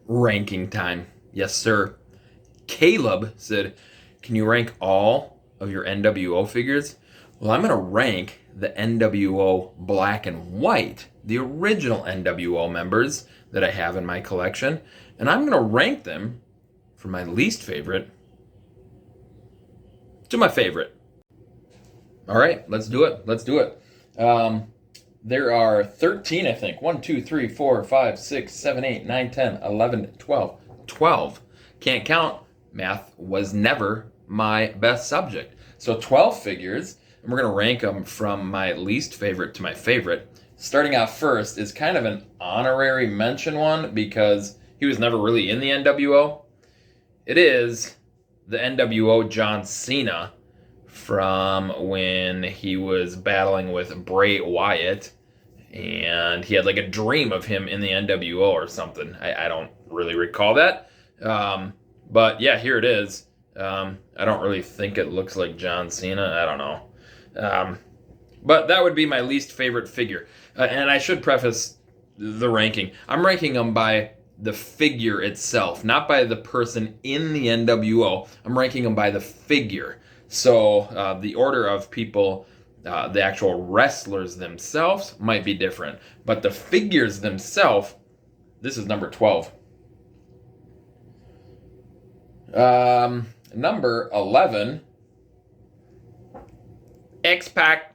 Ranking time. Yes, sir. Caleb said, can you rank all of your NWO figures? Well, I'm going to rank the NWO black and white, the original NWO members that I have in my collection, and I'm going to rank them from my least favorite to my favorite. All right, let's do it. Let's do it. There are 13, I think. 1, 2, 3, 4, 5, 6, 7, 8, 9, 10, 11, 12. 12. Can't count. Math was never my best subject. So 12 figures, and we're going to rank them from my least favorite to my favorite. Starting out first is kind of an honorary mention one because he was never really in the NWO. It is the NWO John Cena from when he was battling with Bray Wyatt, and he had like a dream of him in the NWO or something. I don't really recall that. But yeah, here it is. I don't really think it looks like John Cena. I don't know. But that would be my least favorite figure. And I should preface the ranking. I'm ranking them by the figure itself, not by the person in the NWO. I'm ranking them by the figure. So the order of people, the actual wrestlers themselves might be different. But the figures themselves, this is number 12. Number 11, X-Pac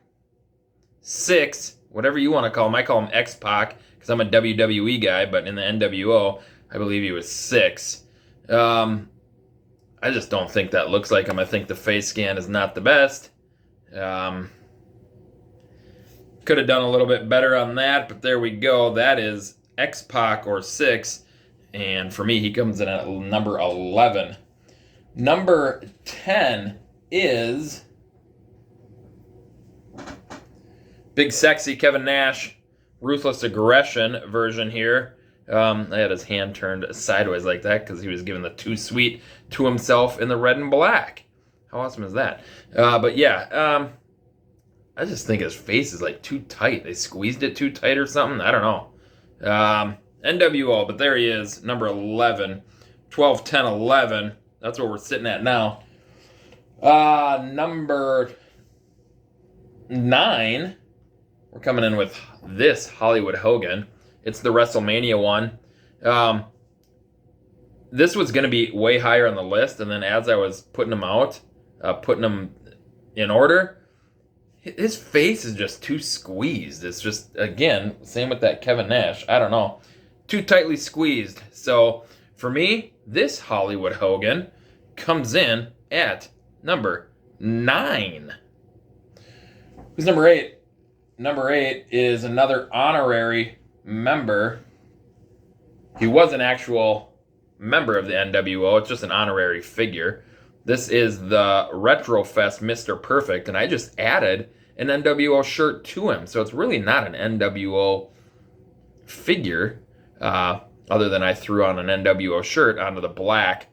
6, whatever you want to call him. I call him X-Pac because I'm a WWE guy, but in the NWO, I believe he was 6. I just don't think that looks like him. I think the face scan is not the best. Could have done a little bit better on that, but there we go. That is X-Pac or 6, and for me, he comes in at number 11. Number 10 is Big Sexy Kevin Nash, Ruthless Aggression version here. I had his hand turned sideways like that because he was giving the too sweet to himself in the red and black. How awesome is that? But yeah, I just think his face is like too tight. They squeezed it too tight or something. I don't know. NWO, but there he is, number 11. 12, 10, 11. That's where we're sitting at now. Number 9, we're coming in with this Hollywood Hogan. It's the WrestleMania one. This was going to be way higher on the list, and then as I was putting them out, putting them in order, his face is just too squeezed. It's just, again, same with that Kevin Nash. I don't know. Too tightly squeezed. So, for me, this Hollywood Hogan comes in at number 9. Who's number 8? Number 8 is another honorary member. He was an actual member of the NWO. It's just an honorary figure. This is the Retrofest Mr. Perfect, and I just added an NWO shirt to him. So it's really not an NWO figure, other than I threw on an NWO shirt onto the black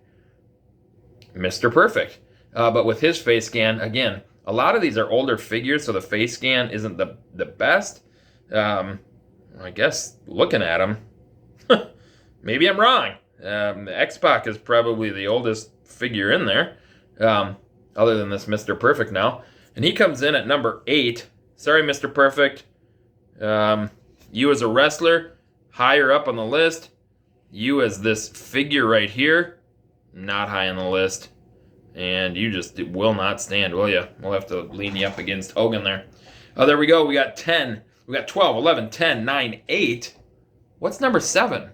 Mr. Perfect. But with his face scan, again, a lot of these are older figures, so the face scan isn't the best. I guess looking at him, maybe I'm wrong. The X-Pac is probably the oldest figure in there, other than this Mr. Perfect now. And he comes in at number 8. Sorry, Mr. Perfect. You as a wrestler, higher up on the list. You as this figure right here, not high on the list. And you just will not stand, will you? We'll have to lean you up against Hogan there. Oh, there we go. We got 10. We got 12, 11, 10, 9, 8. What's number 7?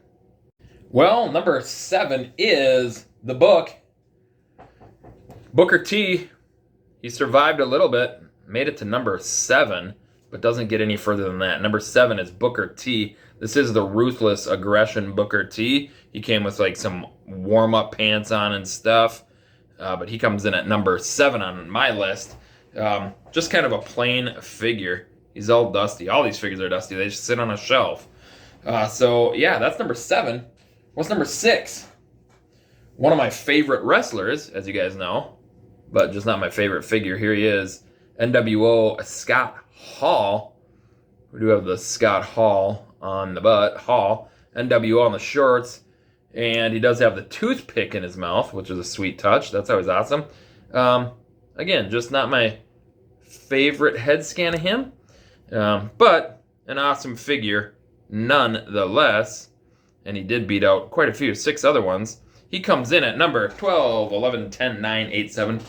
Well, number 7 is the Book. Booker T. He survived a little bit, made it to number 7, but doesn't get any further than that. Number 7 is Booker T. This is the Ruthless Aggression Booker T. He came with like some warm-up pants on and stuff, but he comes in at number 7 on my list. Just kind of a plain figure. He's all dusty. All these figures are dusty. They just sit on a shelf. So, yeah, that's number 7. What's number 6? One of my favorite wrestlers, as you guys know, but just not my favorite figure. Here he is, NWO Scott Hall. We do have the Scott Hall on the butt. Hall. NWO on the shorts. And he does have the toothpick in his mouth, which is a sweet touch. That's always awesome. Again, just not my favorite head scan of him, but an awesome figure nonetheless. And he did beat out quite a few, 6 other ones. He comes in at number 12, 11, 10, 9, 8, 7.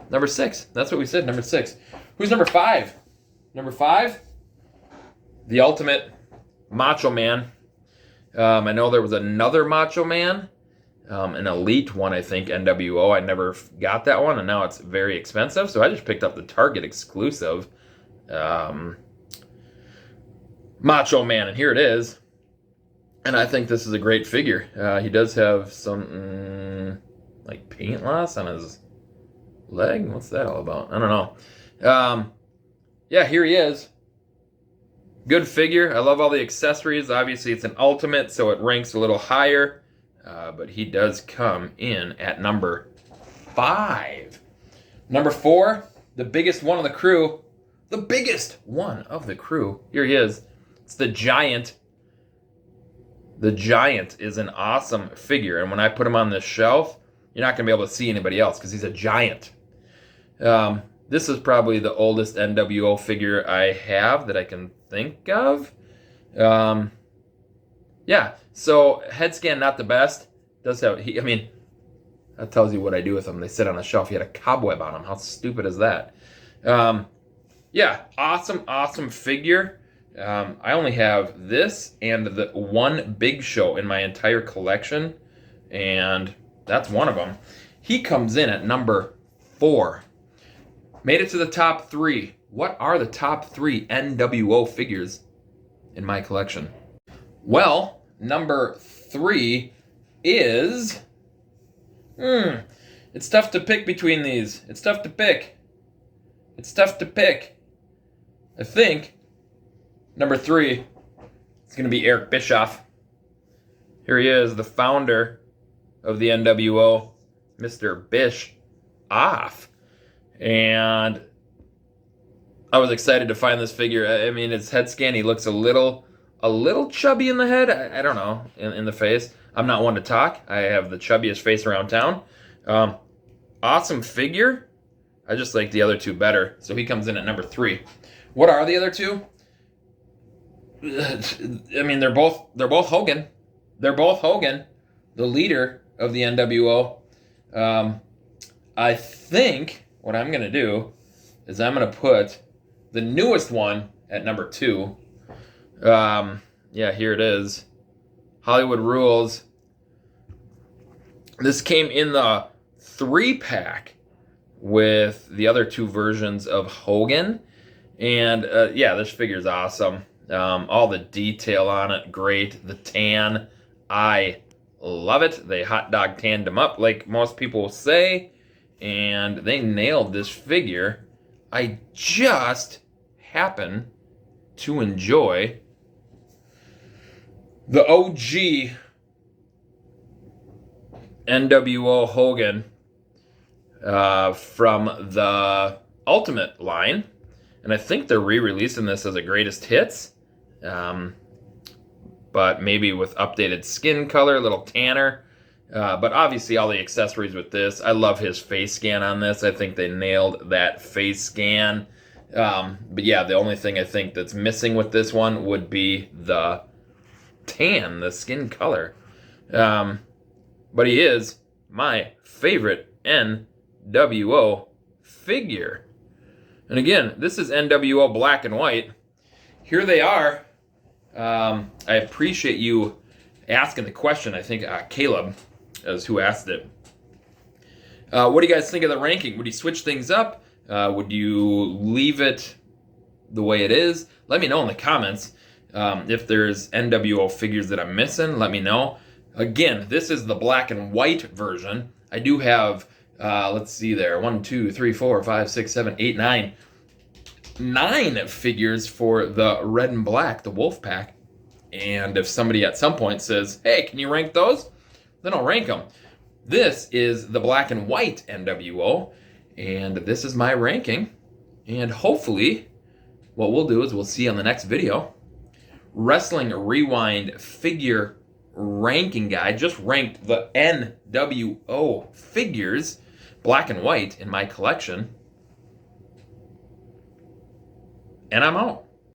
Number 6. That's what we said, number 6. Who's number 5? Number 5? The Ultimate Macho Man. I know there was another Macho Man, an Elite one, I think, NWO. I never got that one, and now it's very expensive, so I just picked up the Target exclusive Macho Man, and here it is. And I think this is a great figure. He does have some, like, paint loss on his leg. What's that all about? I don't know. Yeah, here he is. Good figure. I love all the accessories. Obviously, it's an Ultimate, so it ranks a little higher. But he does come in at number 5. Number 4, the biggest one of the crew. The biggest one of the crew. Here he is. It's the Giant. The Giant is an awesome figure, and when I put him on this shelf, you're not going to be able to see anybody else because he's a giant. This is probably the oldest NWO figure I have that I can think of. Yeah, so head scan not the best. Does have I mean, that tells you what I do with them. They sit on a shelf. He had a cobweb on him. How stupid is that? Yeah, awesome figure. I only have this and the one Big Show in my entire collection, and that's one of them. He comes in at number 4. Made it to the top 3. What are the top 3 NWO figures in my collection? Well, number 3 is... It's tough to pick between these. It's tough to pick. I think number 3 is going to be Eric Bischoff. Here he is, the founder of the NWO, Mr. Bischoff. And I was excited to find this figure. I mean, his head scan, he looks a little chubby in the head. I don't know, in the face. I'm not one to talk. I have the chubbiest face around town. Awesome figure. I just like the other 2 better. So he comes in at number 3. What are the other 2? I mean, they're both Hogan. They're both Hogan, the leader of the NWO. I think what I'm going to do is I'm going to put the newest one at number 2. Yeah, here it is. Hollywood Rules. This came in the 3-pack with the other 2 versions of Hogan. And yeah, this figure's awesome. All the detail on it, great. The tan, I love it. They hot dog tanned him up like most people say. And they nailed this figure. I just happen to enjoy the OG NWO Hogan from the Ultimate line. And I think they're re-releasing this as a greatest hits. But maybe with updated skin color, a little tanner. But obviously all the accessories with this. I love his face scan on this. I think they nailed that face scan. But yeah, the only thing I think that's missing with this one would be the tan, the skin color. But he is my favorite NWO figure. And again, this is NWO black and white. Here they are. I appreciate you asking the question. I think Caleb is who asked it. What do you guys think of the ranking? Would you switch things up? Would you leave it the way it is? Let me know in the comments. If there's NWO figures that I'm missing, let me know. Again, this is the black and white version. I do have, let's see there, 1, 2, 3, 4, 5, 6, 7, 8, 9. 9 figures for the red and black, the wolf pack. And if somebody at some point says, hey, can you rank those? Then I'll rank them. This is the black and white NWO. And this is my ranking. And hopefully, what we'll do is we'll see on the next video. Wrestling Rewind figure ranking guide, just ranked the NWO figures, black and white, in my collection. And I'm out.